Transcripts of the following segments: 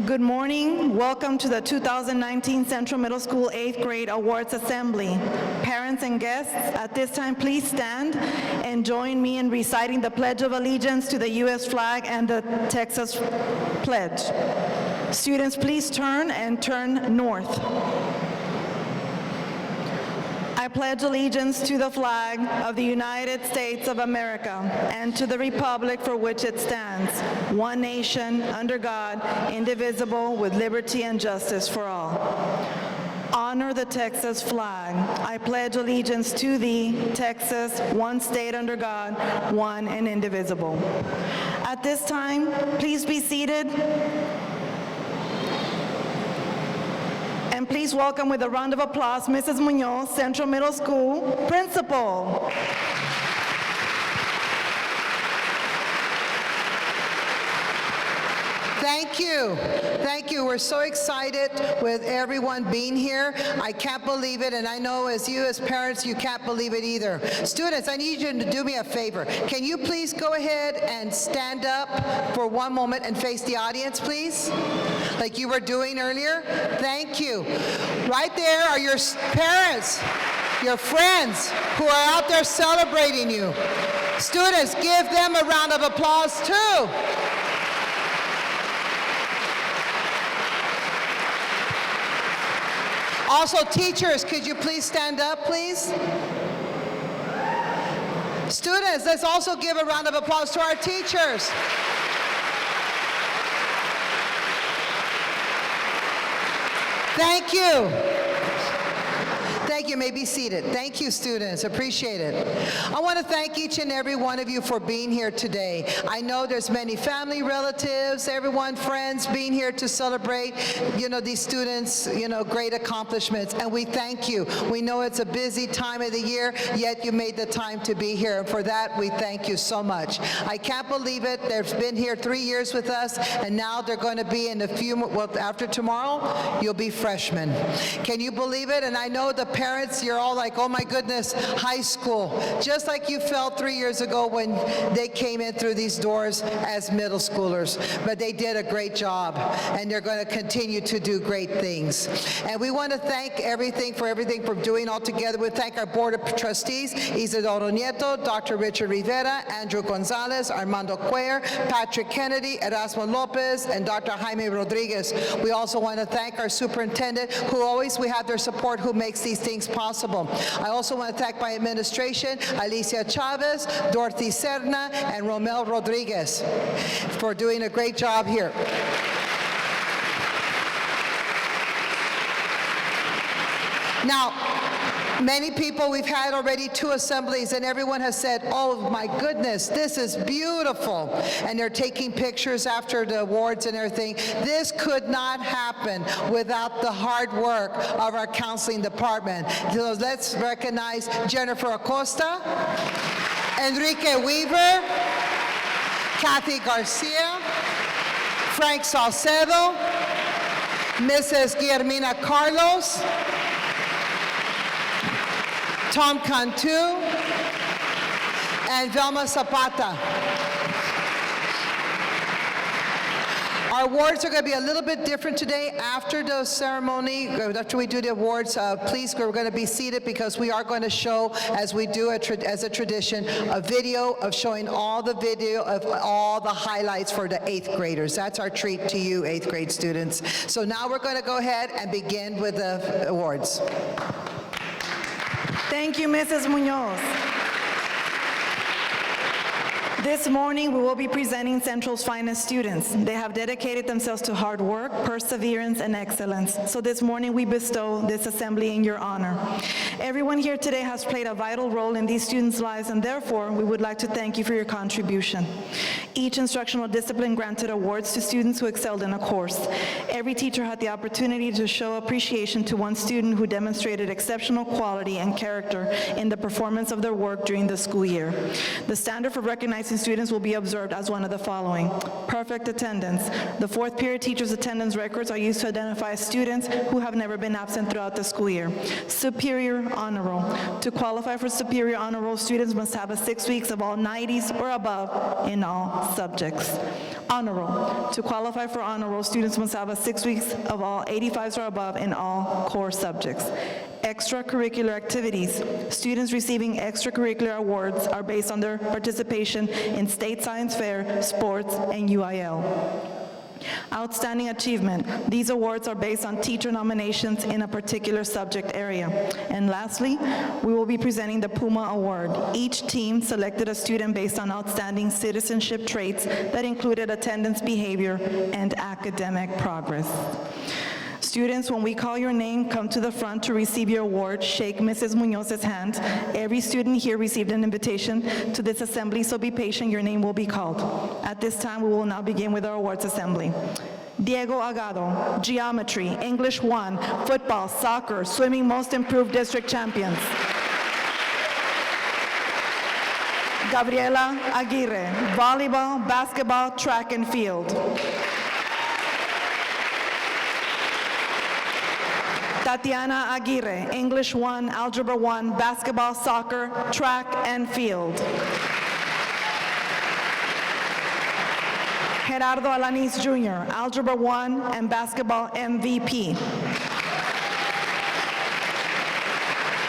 Good morning. Welcome to the 2019 Central Middle School 8th Grade Awards Assembly. Parents and guests, at this time, please stand and join me in reciting the Pledge of Allegiance to the U.S. flag and the Texas Pledge. Students, please turn and turn north. I pledge allegiance to the flag of the United States of America and to the republic for which it stands, one nation, under God, indivisible, with liberty and justice for all. Honor the Texas flag. I pledge allegiance to thee, Texas, one state under God, one and indivisible. At this time, please be seated. And please welcome with a round of applause, Mrs. Munoz, Central Middle School Principal. Thank you. Thank you. We're so excited with everyone being here. I can't believe it, and I know as parents, you can't believe it either. Students, I need you to do me a favor. Can you please go ahead and stand up for one moment and face the audience, please? Like you were doing earlier. Thank you. Right there are your parents, your friends who are out there celebrating you. Students, give them a round of applause too. Also, teachers, could you please stand up, please? Students, let's also give a round of applause to our teachers. Thank you. Thank you. You may be seated. Thank you, students. Appreciate it. I want to thank each and every one of you for being here today. I know there's many family, relatives, everyone, friends being here to celebrate, these students, great accomplishments, and we thank you. We know it's a busy time of the year, yet you made the time to be here, and for that, we thank you so much. I can't believe it. They've been here 3 years with us, and now they're going to be in after tomorrow, you'll be freshmen. Can you believe it? And I know the parents, you're all like, oh my goodness, high school. Just like you felt 3 years ago when they came in through these doors as middle schoolers. But they did a great job, and they're going to continue to do great things. And we want to thank everything for doing all together. We thank our Board of Trustees, Isidoro Nieto, Dr. Richard Rivera, Andrew Gonzalez, Armando Cuellar, Patrick Kennedy, Erasmo Lopez, and Dr. Jaime Rodriguez. We also want to thank our superintendent, who we have their support, who makes these things possible. I also want to thank my administration, Alicia Chavez, Dorothy Serna, and Romel Rodriguez, for doing a great job here. Now, many people, we've had already 2 assemblies, and everyone has said, oh my goodness, this is beautiful. And they're taking pictures after the awards and everything. This could not happen without the hard work of our counseling department. So let's recognize Jennifer Acosta, Enrique Weaver, Kathy Garcia, Frank Salcedo, Mrs. Guillermina Carlos, Tom Cantu, and Velma Zapata. Our awards are going to be a little bit different today. After the ceremony, after we do the awards, please, we're going to be seated because we are going to show, as we do as a tradition, a video of showing all the highlights for the 8th graders. That's our treat to you, 8th grade students. So now we're going to go ahead and begin with the awards. Thank you, Mrs. Munoz. This morning, we will be presenting Central's finest students. They have dedicated themselves to hard work, perseverance, and excellence. So this morning, we bestow this assembly in your honor. Everyone here today has played a vital role in these students' lives, and therefore, we would like to thank you for your contribution. Each instructional discipline granted awards to students who excelled in a course. Every teacher had the opportunity to show appreciation to one student who demonstrated exceptional quality and character in the performance of their work during the school year. The standard for recognizing students will be observed as one of the following: perfect attendance. The 4th period teachers' attendance records are used to identify students who have never been absent throughout the school year. Superior honor roll. To qualify for superior honor roll, students must have a 6 weeks of all 90s or above in all subjects. Honor roll. To qualify for honor roll, students must have a 6 weeks of all 85s or above in all core subjects. Extracurricular activities. Students receiving extracurricular awards are based on their participation in state science fair, sports, and UIL. Outstanding achievement. These awards are based on teacher nominations in a particular subject area. And lastly, we will be presenting the Puma Award. Each team selected a student based on outstanding citizenship traits that included attendance, behavior, and academic progress. Students, when we call your name, come to the front to receive your award. Shake Mrs. Muñoz's hand. Every student here received an invitation to this assembly, so be patient, your name will be called. At this time, we will now begin with our awards assembly. Diego Agado, Geometry, English 1, Football, Soccer, Swimming Most Improved District Champions. Gabriela Aguirre, Volleyball, Basketball, Track and Field. Tatiana Aguirre, English 1, Algebra 1, Basketball, Soccer, Track and Field. Gerardo Alanis Jr., Algebra 1 and Basketball MVP.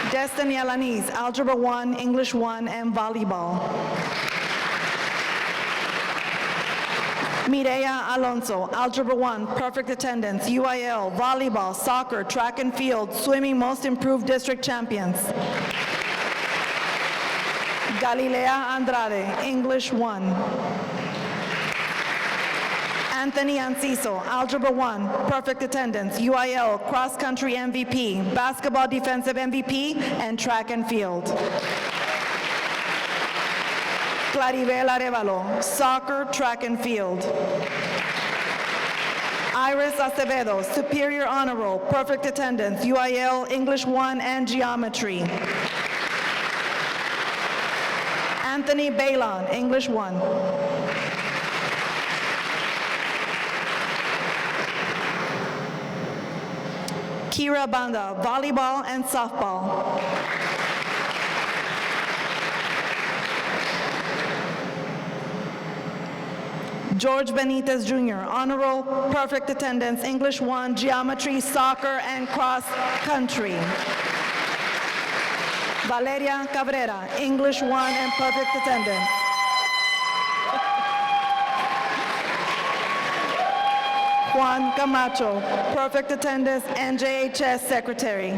Destiny Alanis, Algebra 1, English 1 and Volleyball. Mireya Alonso, Algebra 1, Perfect Attendance, UIL, Volleyball, Soccer, Track and Field, Swimming Most Improved District Champions. Galilea Andrade, English 1. Anthony Anciso, Algebra 1, Perfect Attendance, UIL, Cross Country MVP, Basketball Defensive MVP, and Track and Field. Claribel Arevalo, Soccer, Track and Field. Iris Acevedo, Superior Honor Roll, Perfect Attendance, UIL, English 1 and Geometry. Anthony Balon, English 1. Kira Banda, Volleyball and Softball. George Benitez Jr., Honor Roll, Perfect Attendance, English 1, Geometry, Soccer, and Cross Country. Valeria Cabrera, English 1 and Perfect Attendance. Juan Camacho, Perfect Attendance, NJHS Secretary.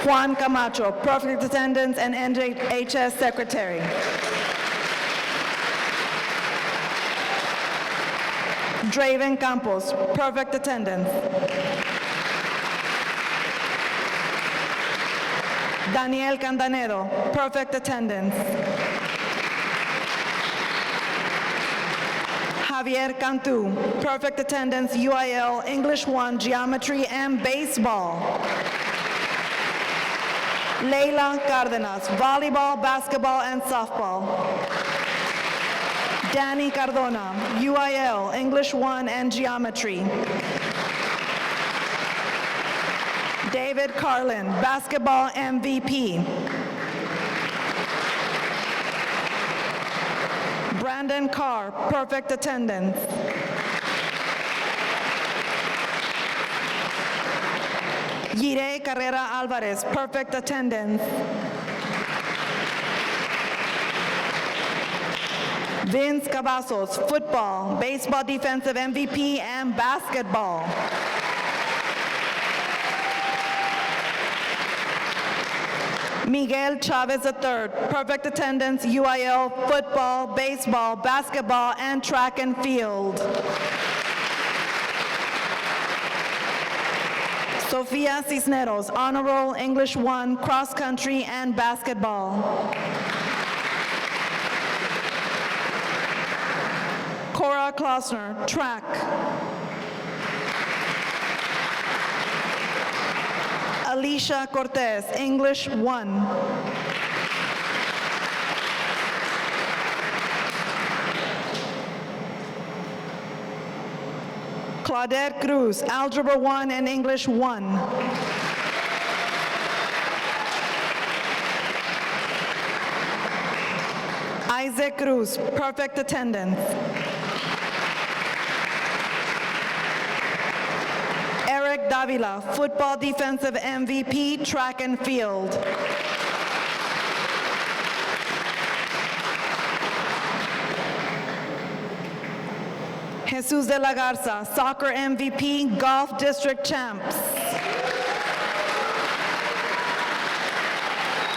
Juan Camacho, Perfect Attendance and NJHS Secretary. Draven Campos, Perfect Attendance. Daniel Candanero, Perfect Attendance. Javier Cantu, Perfect Attendance, UIL, English 1, Geometry, and Baseball. Leila Cardenas, Volleyball, Basketball, and Softball. Danny Cardona, UIL, English 1 and Geometry. David Carlin, Basketball MVP. Brandon Carr, Perfect Attendance. Yire Carrera Alvarez, Perfect Attendance. Vince Cavazos, Football, Baseball Defensive MVP, and Basketball. Miguel Chavez III, Perfect Attendance, UIL, Football, Baseball, Basketball, and Track and Field. Sofia Cisneros, Honor Roll, English 1, Cross Country, and Basketball. Cora Klausner, Track. Alicia Cortez, English 1. Claudette Cruz, Algebra 1 and English 1. Isaac Cruz, perfect attendance. Eric Davila, football defensive MVP, track and field. Jesus de la Garza, soccer MVP, golf district champs.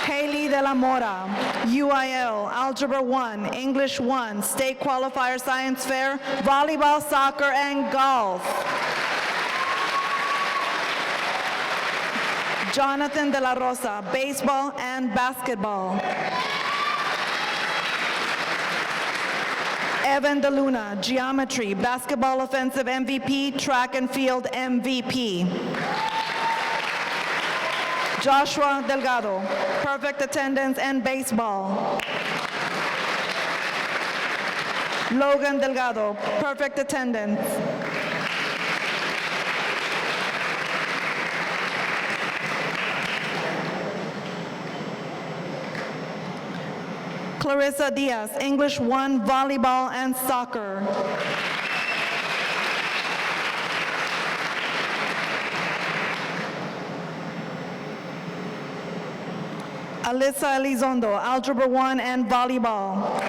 Haley de la Mora, UIL, Algebra 1, English 1, State Qualifier Science Fair, volleyball, soccer, and golf. Jonathan de la Rosa, baseball and basketball. Evan de Luna, geometry, basketball offensive MVP, track and field MVP. Joshua Delgado, perfect attendance and baseball. Logan Delgado, perfect attendance. Clarissa Diaz, English 1, volleyball and soccer. Alyssa Elizondo, Algebra 1 and volleyball.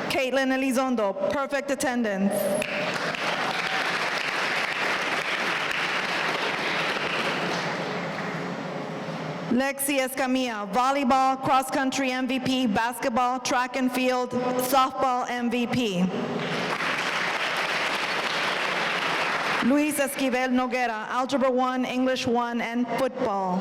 Caitlin Elizondo, perfect attendance. Lexi Escamilla, volleyball, cross-country MVP, basketball, track and field, softball MVP. Luis Esquivel Noguera, Algebra 1, English 1, and football.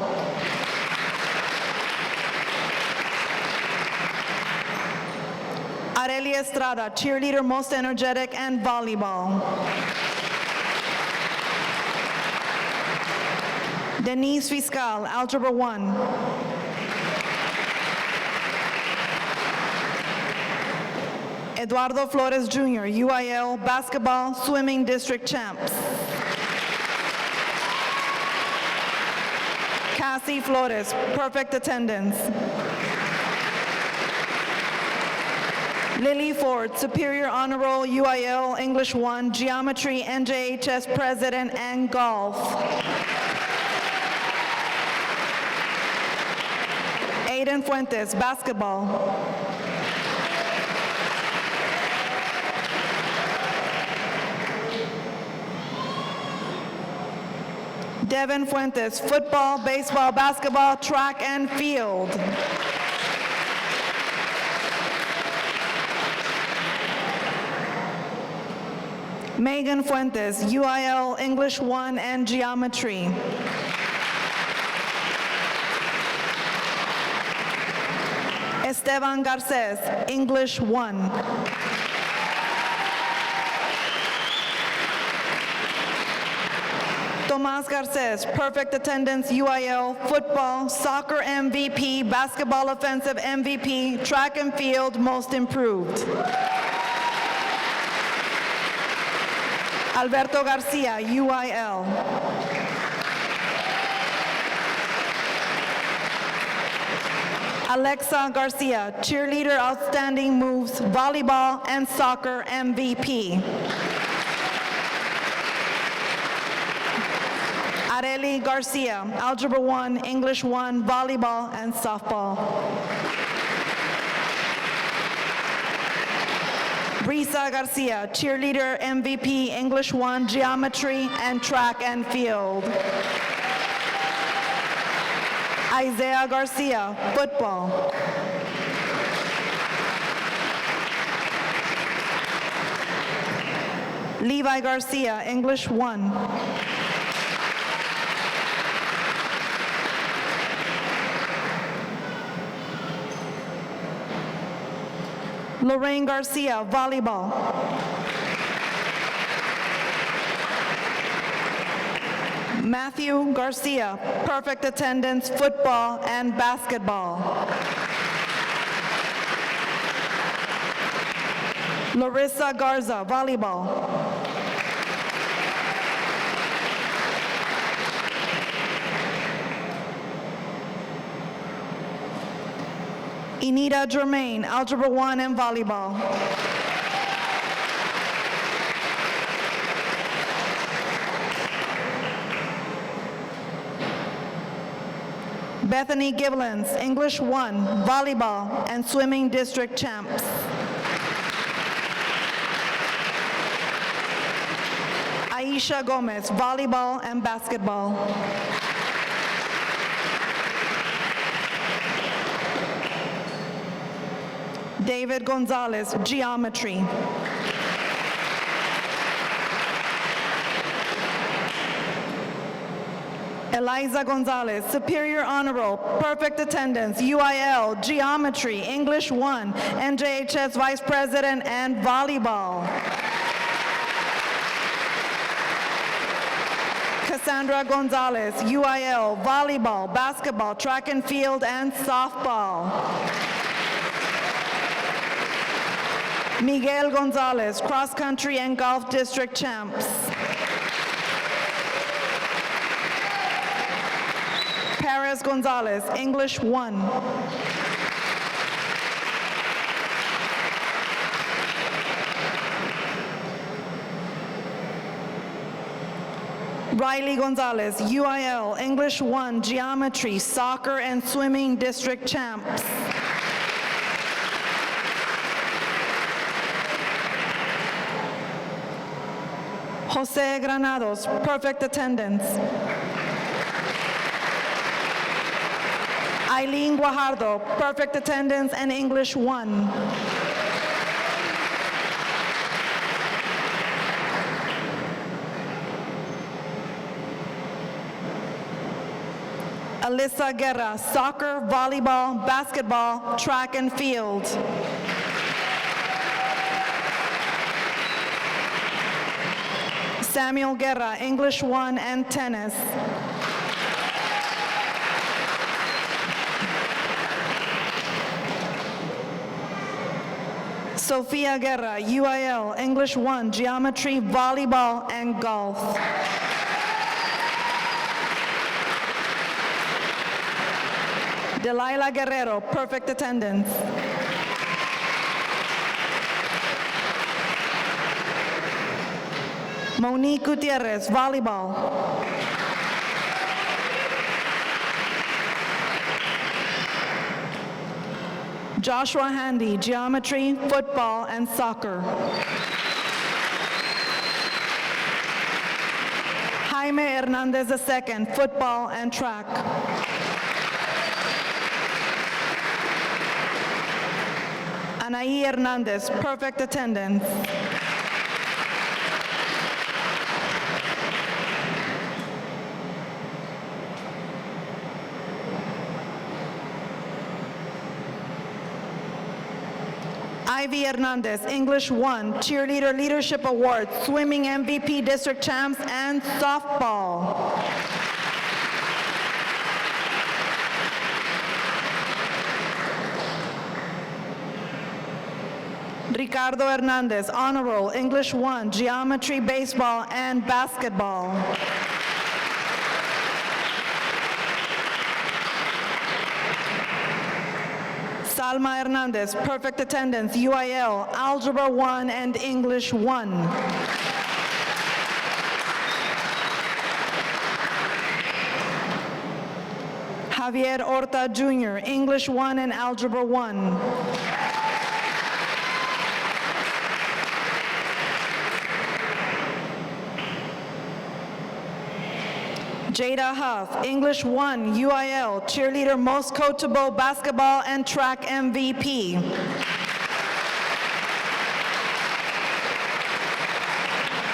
Areli Estrada, cheerleader, most energetic, and volleyball. Denise Fiscal, Algebra 1. Eduardo Flores Jr., UIL, basketball, swimming district champs. Cassie Flores, perfect attendance. Lily Ford, Superior Honor Roll, UIL, English 1, Geometry, NJHS President, and Golf. Aiden Fuentes, basketball. Devin Fuentes, football, baseball, basketball, track, and field. Megan Fuentes, UIL, English 1, and geometry. Esteban Garces, English 1. Tomas Garces, perfect attendance, UIL, football, soccer MVP, basketball offensive MVP, track and field, most improved. Alberto Garcia, UIL. Alexa Garcia, cheerleader, outstanding moves, volleyball and soccer MVP. Areli Garcia, Algebra 1, English 1, volleyball and softball. Brisa Garcia, cheerleader, MVP, English 1, geometry and track and field. Isaiah Garcia, football. Levi Garcia, English 1. Lorraine Garcia, volleyball. Matthew Garcia, perfect attendance, football and basketball. Larissa Garza, volleyball. Enita Germain, Algebra 1 and Volleyball. Bethany Giblins, English 1, Volleyball, and Swimming District Champs. Aisha Gomez, Volleyball and Basketball. David Gonzalez, Geometry. Eliza Gonzalez, Superior Honor Roll, Perfect Attendance, UIL, Geometry, English 1, NJHS Vice President, and Volleyball. Cassandra Gonzalez, UIL, Volleyball, Basketball, Track and Field, and Softball. Miguel Gonzalez, Cross Country and Golf District Champs. Paris Gonzalez, English 1. Riley Gonzalez, UIL, English 1, Geometry, Soccer and Swimming District Champs. Jose Granados, Perfect Attendance. Eileen Guajardo, Perfect Attendance and English 1. Alyssa Guerra, Soccer, Volleyball, Basketball, Track and Field. Samuel Guerra, English 1 and Tennis. Sofia Guerra, UIL, English 1, Geometry, Volleyball, and Golf. Delilah Guerrero, Perfect Attendance. Monique Gutierrez, Volleyball. Joshua Handy, Geometry, Football, and Soccer. Jaime Hernandez II, Football and Track. Anaí Hernandez, Perfect Attendance. Ivy Hernandez, English 1, Cheerleader Leadership Award, Swimming MVP District Champs, and Softball. Ricardo Hernandez, Honor Roll, English 1, Geometry, Baseball, and Basketball. Salma Hernandez, Perfect Attendance, UIL, Algebra 1 and English 1. Javier Horta Jr., English 1 and Algebra 1. Jada Huff, English 1, UIL, Cheerleader Most Coachable Basketball and Track MVP.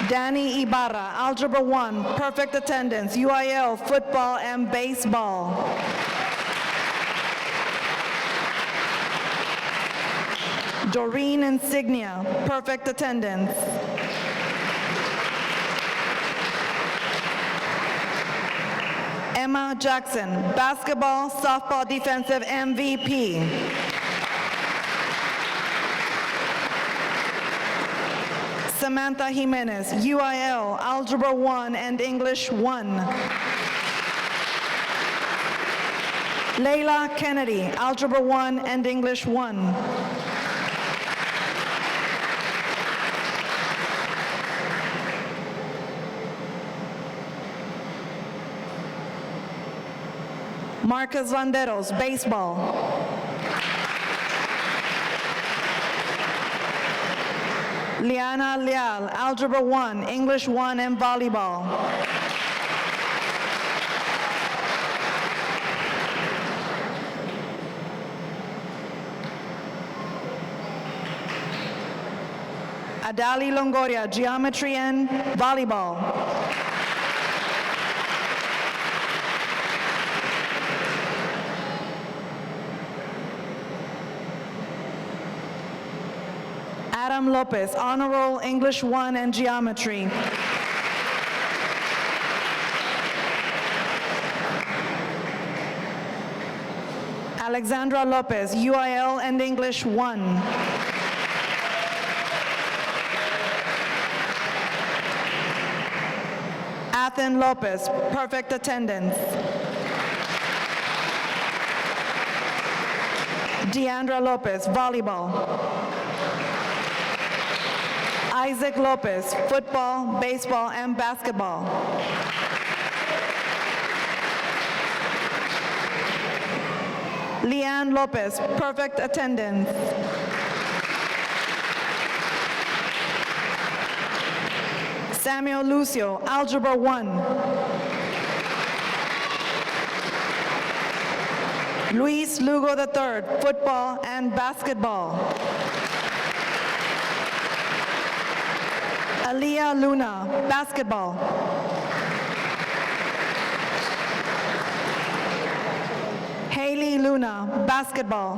Danny Ibarra, Algebra 1, Perfect Attendance, UIL, Football and Baseball. Doreen Insignia, Perfect Attendance. Emma Jackson, Basketball, Softball Defensive MVP. Samantha Jimenez, UIL, Algebra 1 and English 1. Layla Kennedy, Algebra 1 and English 1. Marcus Landeros, Baseball. Liana Leal, Algebra 1, English 1 and Volleyball. Adali Longoria, Geometry and Volleyball. Adam Lopez, Honor Roll, English 1 and Geometry. Alexandra Lopez, UIL and English 1. Athen Lopez, perfect attendance. Deandra Lopez, volleyball. Isaac Lopez, football, baseball, and basketball. Leanne Lopez, perfect attendance. Samuel Lucio, Algebra 1. Luis Lugo III, football and basketball. Aliyah Luna, basketball. Haley Luna, basketball.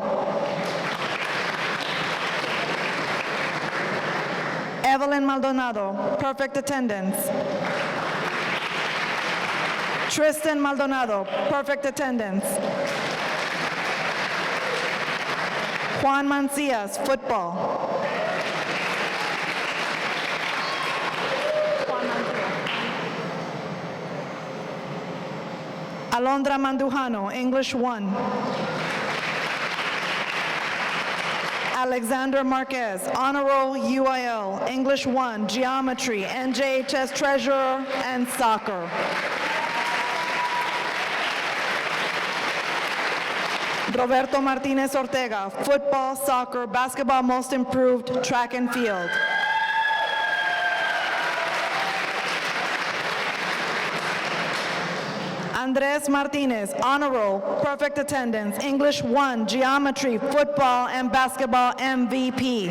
Evelyn Maldonado, perfect attendance. Tristan Maldonado, perfect attendance. Juan Mancias, football. Alondra Mandujano, English 1. Alexander Marquez, Honor Roll, UIL, English 1, Geometry, NJHS Treasurer, and Soccer. Roberto Martinez Ortega, football, soccer, basketball, most improved, track and field. Andres Martinez, Honor Roll, perfect attendance, English 1, Geometry, football, and basketball MVP.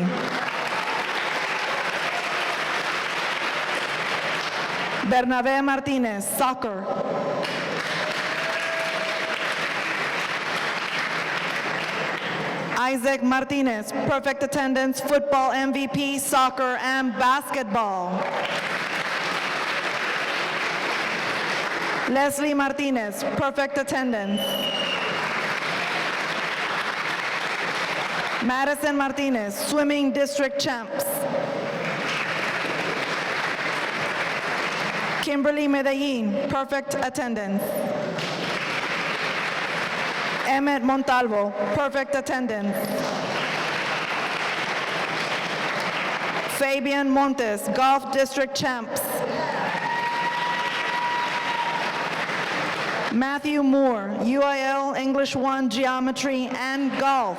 Bernabe Martinez, soccer. Isaac Martinez, perfect attendance, football MVP, soccer, and basketball. Leslie Martinez, perfect attendance. Madison Martinez, swimming district champs. Kimberly Medellin, perfect attendance. Emmett Montalvo, perfect attendance. Fabian Montes, golf district champs. Matthew Moore, UIL, English 1, Geometry, and Golf.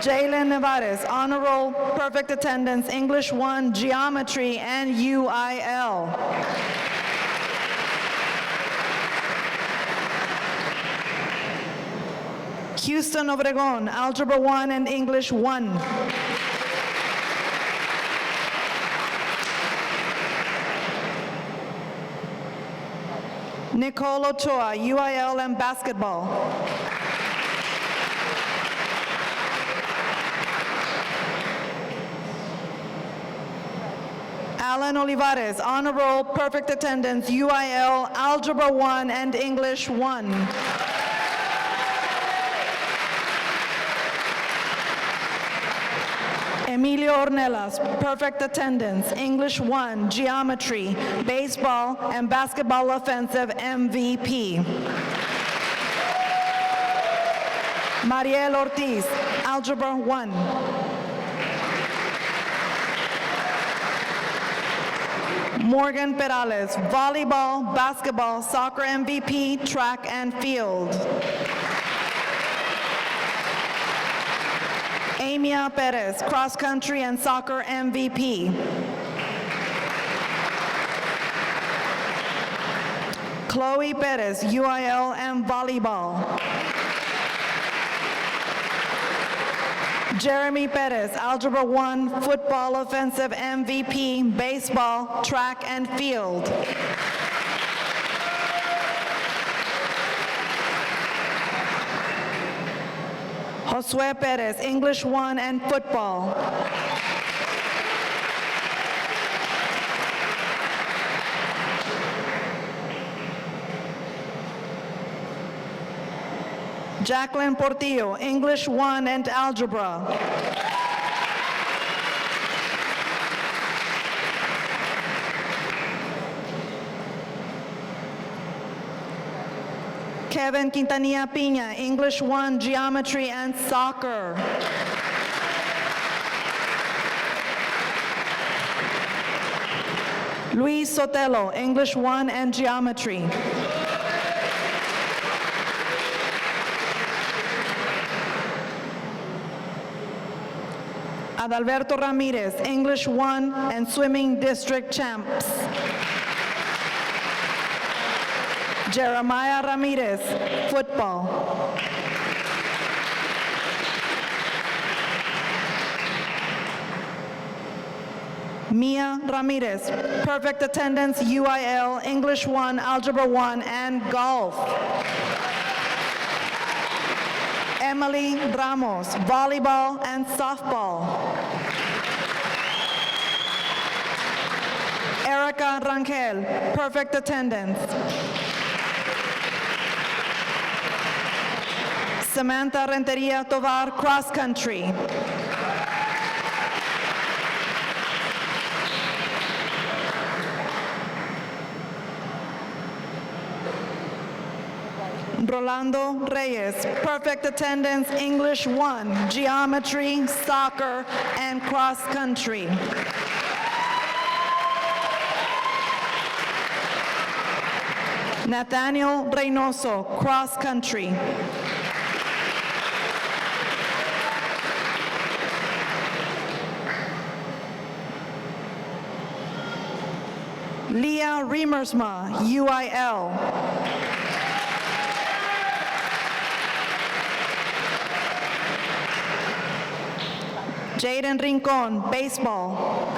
Jalen Nevares, Honor Roll, perfect attendance, English 1, Geometry, and UIL. Houston Obregon, Algebra 1 and English 1. Nicole Ochoa, UIL and basketball. Alan Olivares, Honor Roll, perfect attendance, UIL, Algebra 1 and English 1. Emilio Ornelas, perfect attendance, English 1, geometry, baseball, and basketball offensive MVP. Mariel Ortiz, algebra 1. Morgan Perales, volleyball, basketball, soccer MVP, track and field. Amia Perez, cross country and soccer MVP. Chloe Perez, UIL and volleyball. Jeremy Perez, Algebra 1, football offensive MVP, baseball, track and field. Josue Perez, English 1 and football. Jacqueline Portillo, English 1 and algebra. Kevin Quintanilla Piña, English 1, geometry and soccer. Luis Sotelo, English 1 and geometry. Adalberto Ramirez, English 1 and swimming district champs. Jeremiah Ramirez, football. Mia Ramirez, perfect attendance, UIL, English 1, Algebra 1, and golf. Emily Ramos, volleyball and softball. Erica Rangel, perfect attendance. Samantha Renteria Tovar, cross country. Rolando Reyes, perfect attendance, English 1, geometry, soccer, and cross country. Nathaniel Reynoso, cross country. Leah Riemersma, UIL. Jaden Rincon, baseball.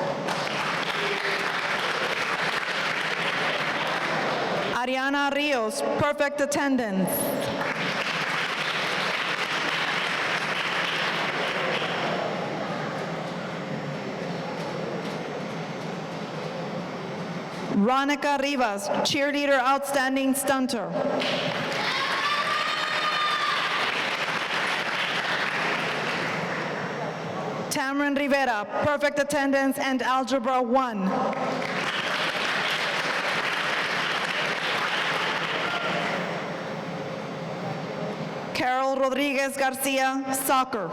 Ariana Rios, perfect attendance. Ronica Rivas, cheerleader, outstanding stunter. Tamron Rivera, perfect attendance and algebra 1. Carol Rodriguez Garcia, soccer.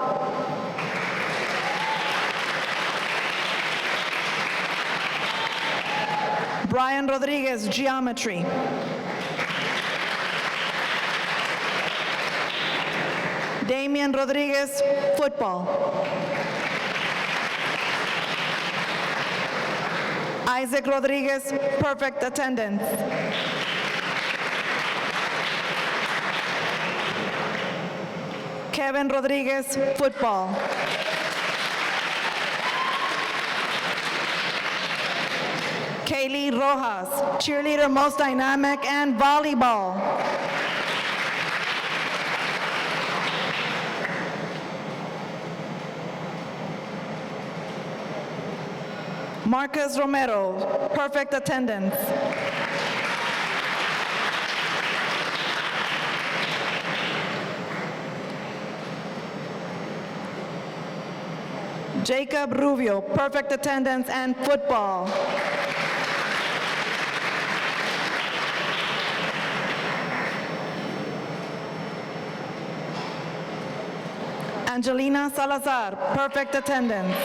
Brian Rodriguez, geometry. Damian Rodriguez, football. Isaac Rodriguez, perfect attendance. Kevin Rodriguez, football. Kaylee Rojas, cheerleader, most dynamic, and volleyball. Marcus Romero, perfect attendance. Jacob Rubio, perfect attendance and football. Angelina Salazar, perfect attendance.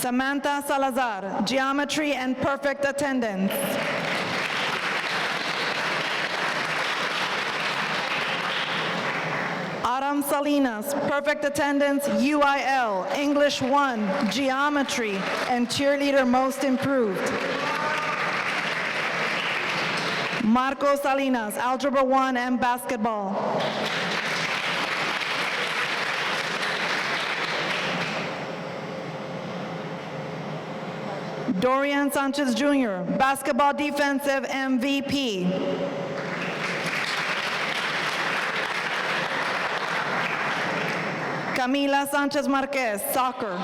Samantha Salazar, geometry and perfect attendance. Aram Salinas, perfect attendance, UIL, English 1, geometry, and cheerleader most improved. Marco Salinas, algebra 1 and basketball. Dorian Sanchez Jr., basketball defensive MVP. Camila Sanchez Marquez, soccer.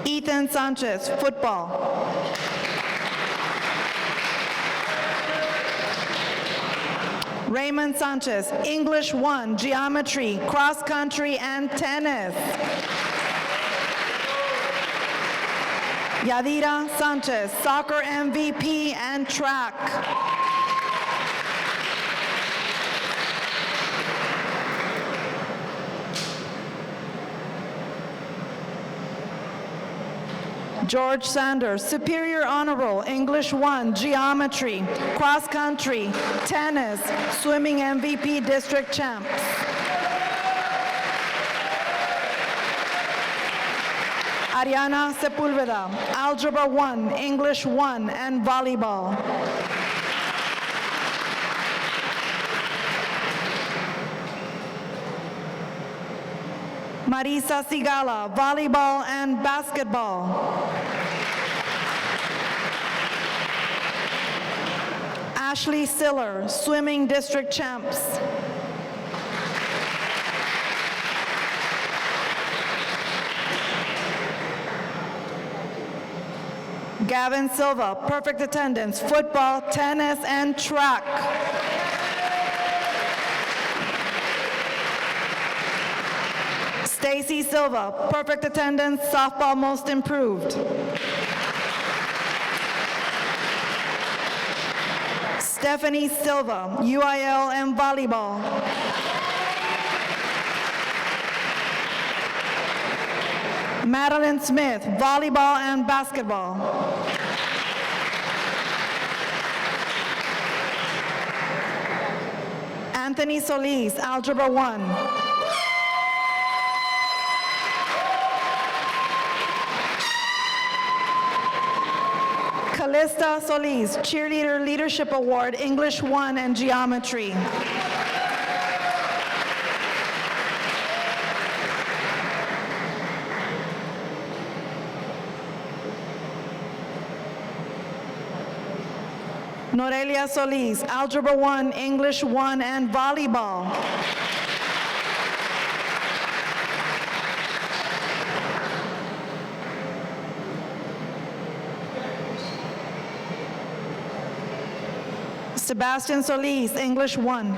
Ethan Sanchez, football. Raymond Sanchez, English 1, geometry, cross country, and tennis. Yadira Sanchez, soccer MVP and track. George Sanders, Superior Honor Roll, English 1, Geometry, Cross Country, Tennis, Swimming MVP District Champs. Ariana Sepulveda, Algebra 1, English 1, and Volleyball. Marisa Sigala, volleyball and basketball. Ashley Siller, swimming district champs. Gavin Silva, perfect attendance, football, tennis, and track. Stacy Silva, perfect attendance, softball most improved. Stephanie Silva, UIL and volleyball. Madeline Smith, volleyball and basketball. Anthony Solis, algebra 1. Calista Solis, Cheerleader Leadership Award, English 1 and Geometry. Norelia Solis, Algebra 1, English 1 and Volleyball. Sebastian Solis, English 1.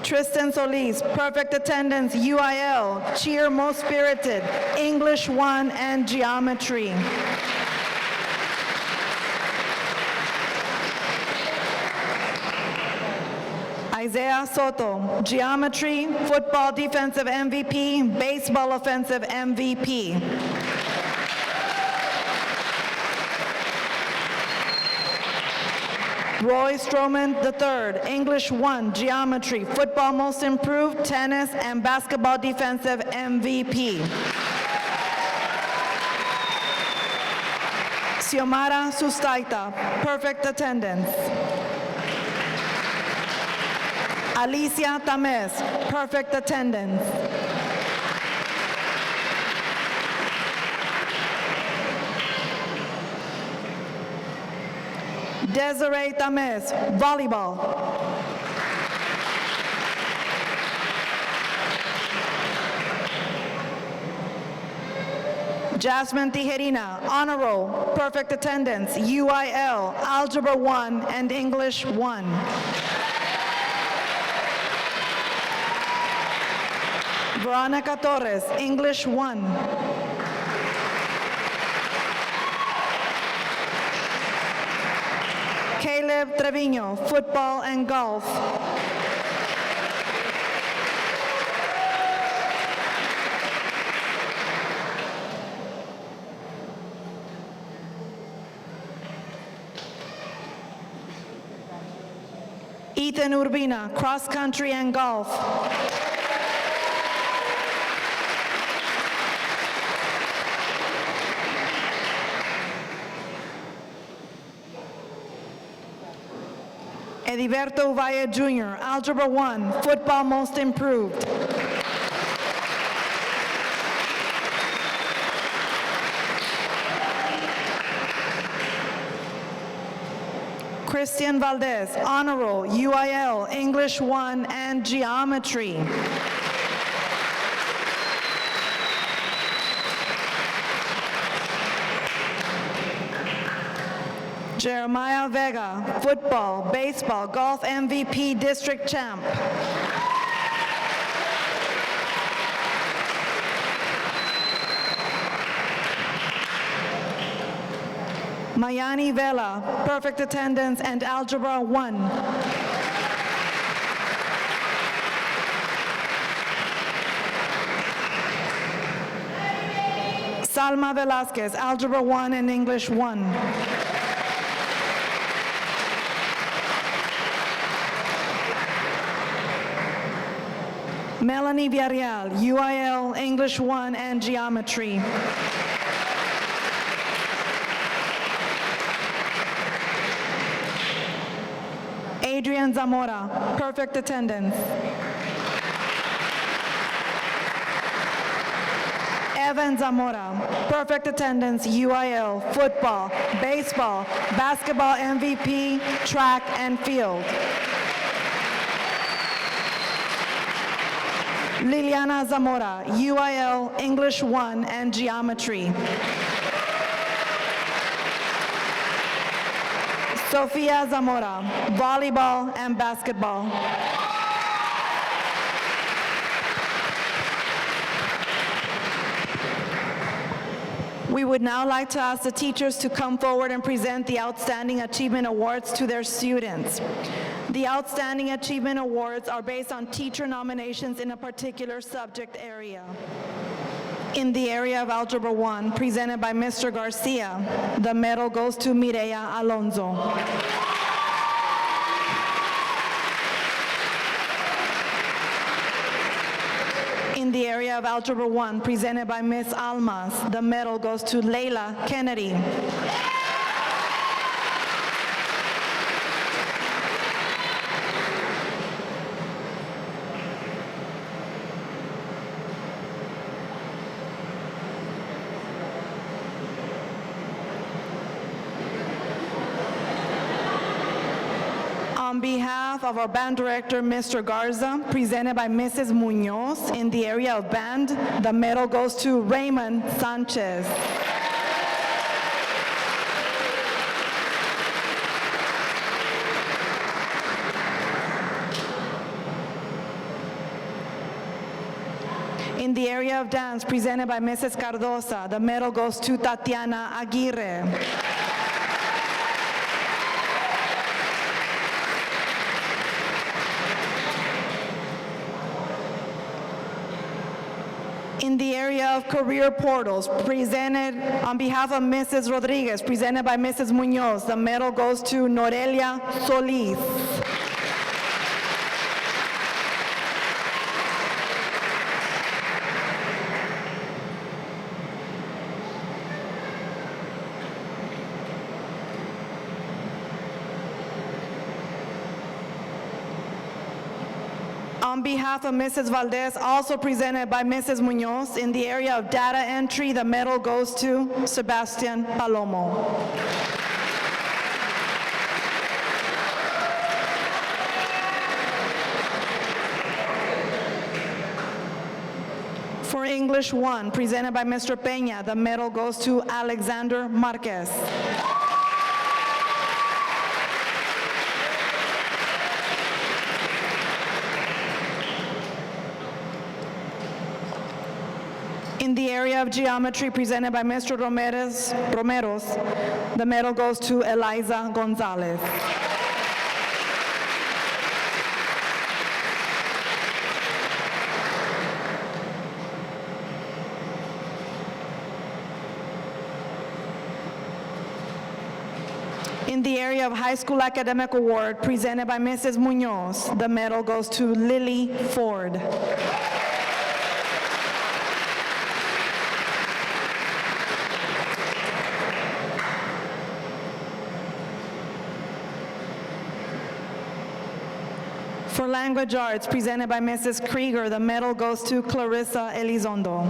Tristan Solis, perfect attendance, UIL, cheer most spirited, English 1 and geometry. Isaiah Soto, geometry, football defensive MVP, baseball offensive MVP. Roy Stroman III, English 1, geometry, football most improved, tennis, and basketball defensive MVP. Xiomara Sustaita, perfect attendance. Alicia Tamez, perfect attendance. Desiree Tamez, volleyball. Jasmine Tijerina, honor roll, perfect attendance, UIL, Algebra 1 and English 1. Veronica Torres, English 1. Caleb Trevino, football and golf. Ethan Urbina, cross country and golf. Ediberto Valle Jr., Algebra 1, football most improved. Christian Valdez, honor roll, UIL, English 1 and geometry. Jeremiah Vega, football, baseball, golf MVP, district champ. Mayani Vela, perfect attendance and algebra 1. Salma Velasquez, algebra 1 and English 1. Melanie Villarreal, UIL, English 1 and geometry. Adrian Zamora, perfect attendance. Evan Zamora, perfect attendance, UIL, football, baseball, basketball MVP, track and field. Liliana Zamora, UIL, English 1 and geometry. Sofia Zamora, volleyball and basketball. We would now like to ask the teachers to come forward and present the Outstanding Achievement Awards to their students. The Outstanding Achievement Awards are based on teacher nominations in a particular subject area. In the area of Algebra 1, presented by Mr. Garcia, the medal goes to Mireya Alonso. In the area of Algebra 1, presented by Ms. Almas, the medal goes to Leila Kennedy. On behalf of our band director, Mr. Garza, presented by Mrs. Munoz, in the area of band, the medal goes to Raymond Sanchez. In the area of dance, presented by Mrs. Cardosa, the medal goes to Tatiana Aguirre. In the area of career portals, presented on behalf of Mrs. Rodriguez, presented by Mrs. Munoz, the medal goes to Norelia Solis. On behalf of Mrs. Valdez, also presented by Mrs. Munoz, in the area of data entry, the medal goes to Sebastian Palomo. For English 1, presented by Mr. Peña, the medal goes to Alexander Marquez. In the area of geometry, presented by Mr. Romeros, the medal goes to Eliza Gonzalez. In the area of high school academic award, presented by Mrs. Munoz, the medal goes to Lily Ford. For language arts, presented by Mrs. Krieger, the medal goes to Clarissa Elizondo.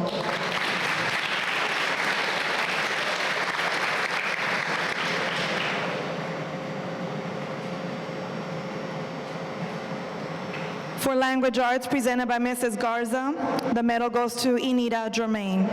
For language arts, presented by Mrs. Garza, the medal goes to Inida Germain.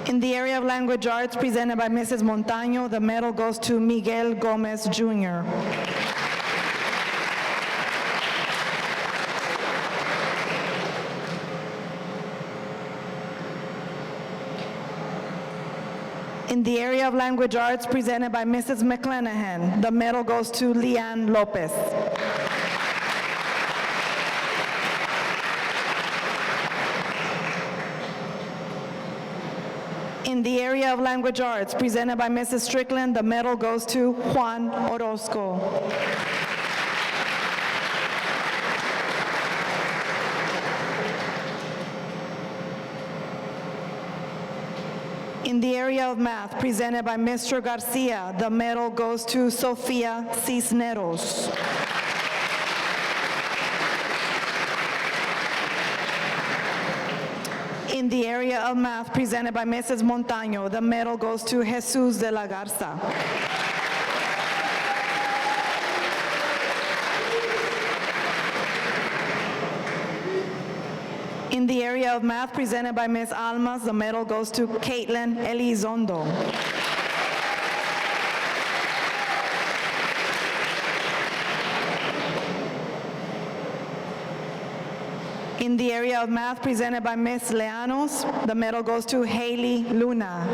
In the area of language arts, presented by Mrs. Montaño, the medal goes to Miguel Gomez, Jr. In the area of language arts, presented by Mrs. McClanahan, the medal goes to Leanne Lopez. In the area of language arts, presented by Mrs. Strickland, the medal goes to Juan Orozco. In the area of math, presented by Mr. Garcia, the medal goes to Sofia Cisneros. In the area of math, presented by Mrs. Montaño, the medal goes to Jesus de la Garza. In the area of math, presented by Ms. Almas, the medal goes to Caitlin Elizondo. In the area of math, presented by Ms. Leanos, the medal goes to Haley Luna.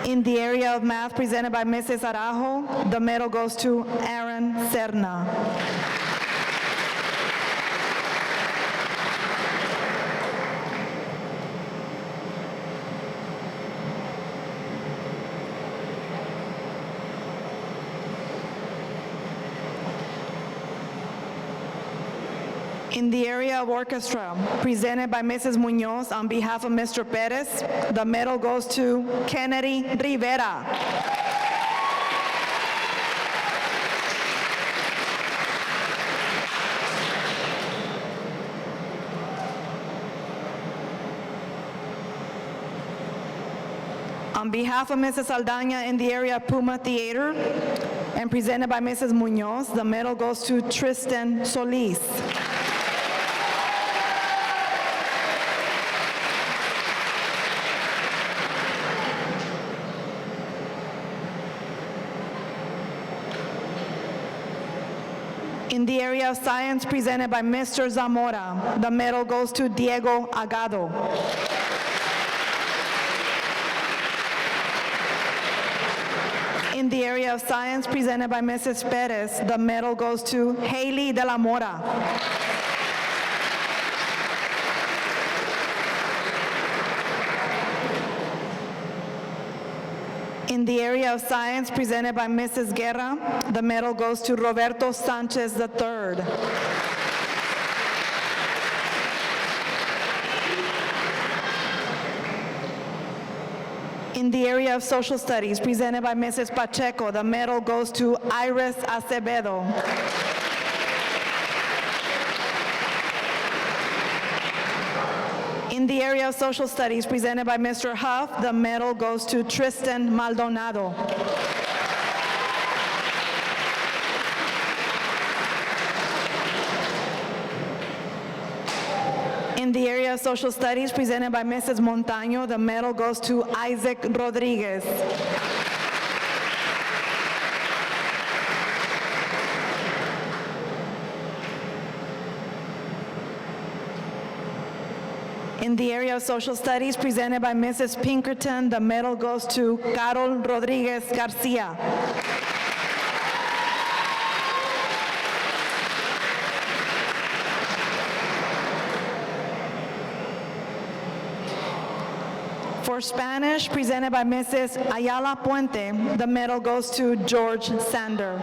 In the area of math, presented by Mrs. Arajo, the medal goes to Aaron Serna. In the area of orchestra, presented by Mrs. Munoz on behalf of Mr. Perez, the medal goes to Kennedy Rivera. On behalf of Mrs. Aldaña in the area of Puma Theater, and presented by Mrs. Munoz, the medal goes to Tristan Solis. In the area of science, presented by Mr. Zamora, the medal goes to Diego Agado. In the area of science, presented by Mrs. Perez, the medal goes to Haley de la Mora. In the area of science, presented by Mrs. Guerra, the medal goes to Roberto Sanchez III. In the area of social studies, presented by Mrs. Pacheco, the medal goes to Iris Acevedo. In the area of social studies, presented by Mr. Huff, the medal goes to Tristan Maldonado. In the area of social studies, presented by Mrs. Montaño, the medal goes to Isaac Rodriguez. In the area of social studies, presented by Mrs. Pinkerton, the medal goes to Carol Rodriguez Garcia. For Spanish, presented by Mrs. Ayala Puente, the medal goes to George Sander.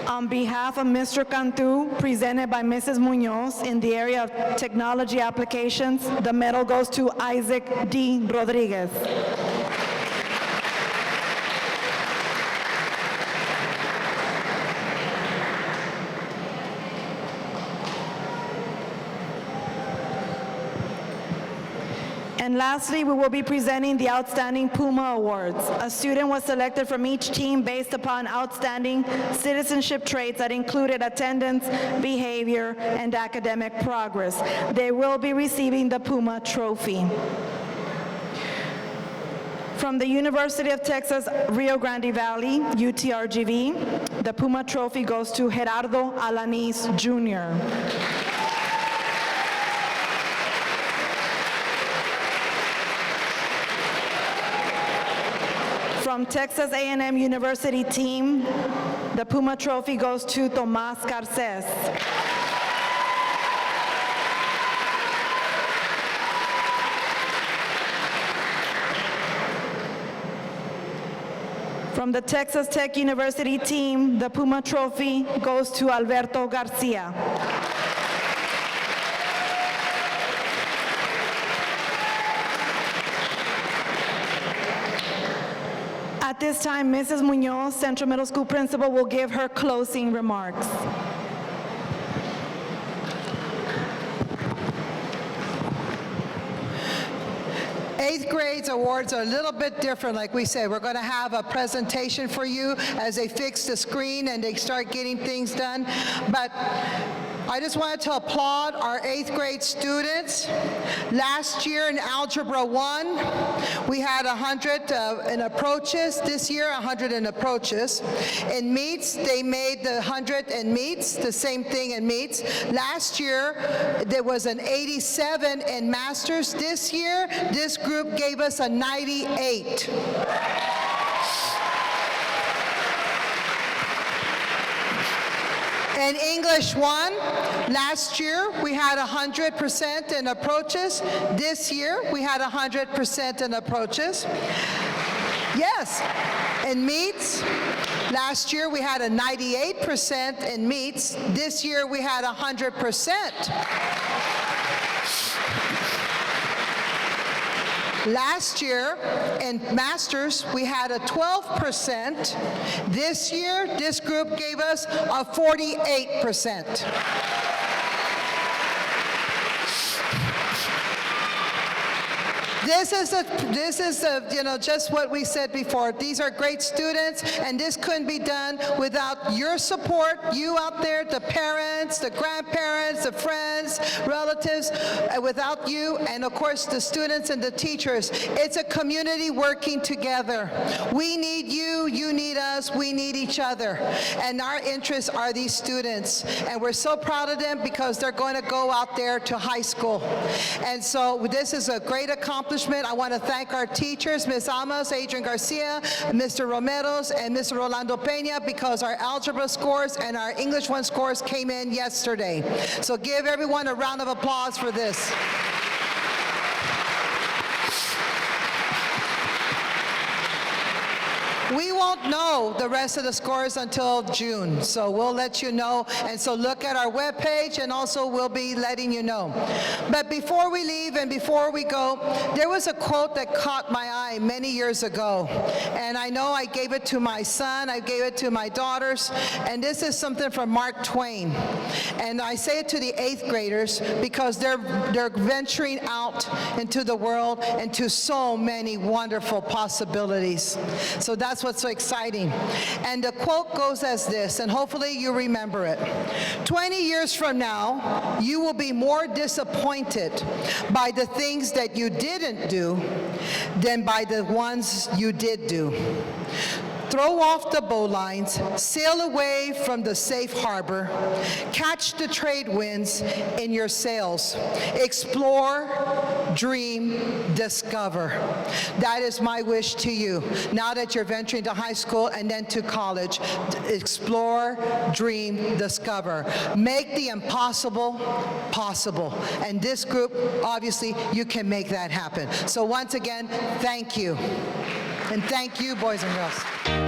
On behalf of Mr. Cantu, presented by Mrs. Munoz, in the area of technology applications, the medal goes to Isaac D. Rodriguez. And lastly, we will be presenting the Outstanding Puma Awards. A student was selected from each team based upon outstanding citizenship traits that included attendance, behavior, and academic progress. They will be receiving the Puma Trophy. From the University of Texas, Rio Grande Valley, UTRGV, the Puma Trophy goes to Gerardo Alanis, Jr. From Texas A&M University team, the Puma Trophy goes to Tomás Garcés. From the Texas Tech University team, the Puma Trophy goes to Alberto Garcia. At this time, Mrs. Munoz, Central Middle School principal, will give her closing remarks. Eighth grades awards are a little bit different. Like we said, we're going to have a presentation for you as they fix the screen and they start getting things done. But I just wanted to applaud our eighth grade students. Last year in Algebra 1, we had 100 in approaches. This year, 100 in approaches. In meets, they made the 100 in meets, the same thing in meets. Last year, there was an 87 in masters. This year, this group gave us a 98. In English 1, last year we had 100% in approaches. This year we had 100% in approaches. Yes, in meets, last year we had a 98% in meets. This year we had 100%. Last year in masters, we had a 12%. This year, this group gave us a 48%. This is just what we said before. These are great students, and this couldn't be done without your support, you out there, the parents, the grandparents, the friends, relatives, without you, and of course the students and the teachers. It's a community working together. We need you, you need us, we need each other. And our interests are these students. And we're so proud of them because they're going to go out there to high school. And so this is a great accomplishment. I want to thank our teachers, Ms. Amos, Adrian Garcia, Mr. Romeros, and Mr. Rolando Peña, because our algebra scores and our English 1 scores came in yesterday. So give everyone a round of applause for this. We won't know the rest of the scores until June, so we'll let you know. And so look at our webpage, and also we'll be letting you know. But before we leave and before we go, there was a quote that caught my eye many years ago. And I know I gave it to my son, I gave it to my daughters, and this is something from Mark Twain. And I say it to the 8th graders because they're venturing out into the world and to so many wonderful possibilities. So that's what's so exciting. And the quote goes as this, and hopefully you remember it. 20 years from now, you will be more disappointed by the things that you didn't do than by the ones you did do. Throw off the bowlines, sail away from the safe harbor, catch the trade winds in your sails, explore, dream, discover. That is my wish to you. Now that you're venturing to high school and then to college, explore, dream, discover. Make the impossible possible. And this group, obviously, you can make that happen. So once again, thank you. And thank you, boys and girls.